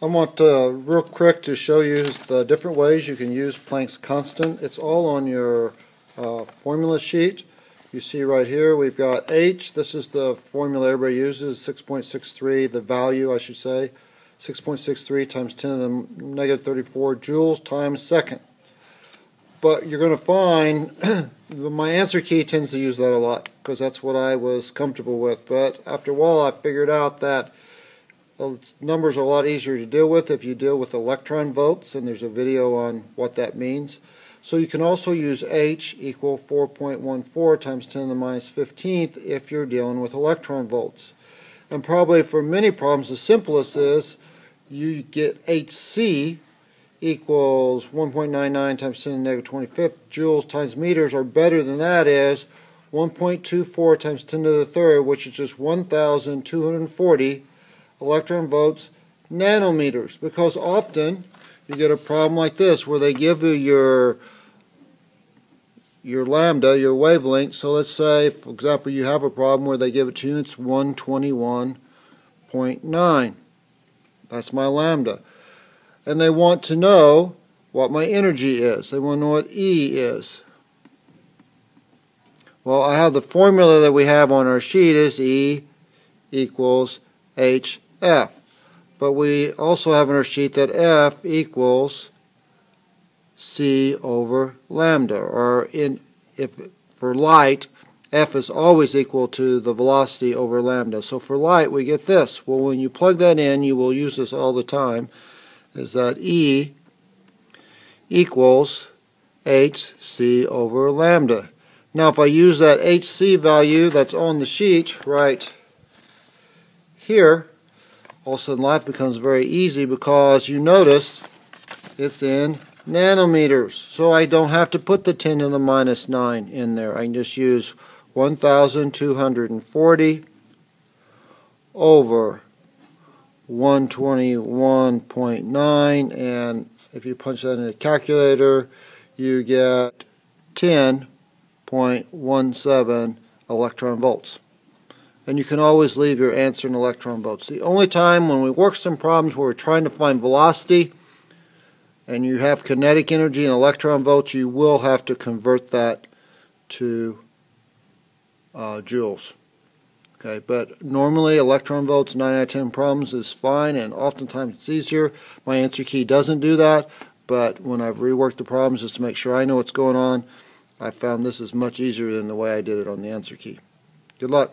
I want real quick to show you the different ways you can use Planck's constant. It's all on your formula sheet. You see right here we've got H. This is the formula everybody uses, 6.63, the value I should say, 6.63 times 10 to the negative 34 joules times second. But you're going to find my answer key tends to use that a lot because that's what I was comfortable with. But after a while I figured out that numbers are a lot easier to deal with if you deal with electron volts, and there's a video on what that means. So you can also use H equal 4.14 times 10 to the minus 15th if you're dealing with electron volts. And probably for many problems the simplest is you get HC equals 1.99 times 10 to the negative 25th joules times meters, or better than that is 1.24 times 10 to the third, which is just 1,240 electron volts nanometers, because often you get a problem like this where they give you your lambda, your wavelength. So let's say, for example, you have a problem where they give it to you, it's 121.9. That's my lambda. And they want to know what my energy is. They want to know what E is. Well, I have the formula that we have on our sheet is E equals HF. But we also have on our sheet that F equals C over lambda. Or for light, F is always equal to the velocity over lambda. So for light, we get this. Well, when you plug that in, you will use this all the time, is that E equals hc over lambda. Now if I use that hc value that's on the sheet right here, all of a sudden life becomes very easy because you notice it's in nanometers. So I don't have to put the 10 to the minus 9 in there. I can just use 1,240 over 121.9, and if you punch that in a calculator you get 10.17 electron volts. And you can always leave your answer in electron volts. The only time when we work some problems where we're trying to find velocity and you have kinetic energy in electron volts, you will have to convert that to joules. Okay, but normally electron volts, 9 out of 10 problems is fine, and oftentimes it's easier. My answer key doesn't do that, but when I've reworked the problems just to make sure I know what's going on, I found this is much easier than the way I did it on the answer key. Good luck.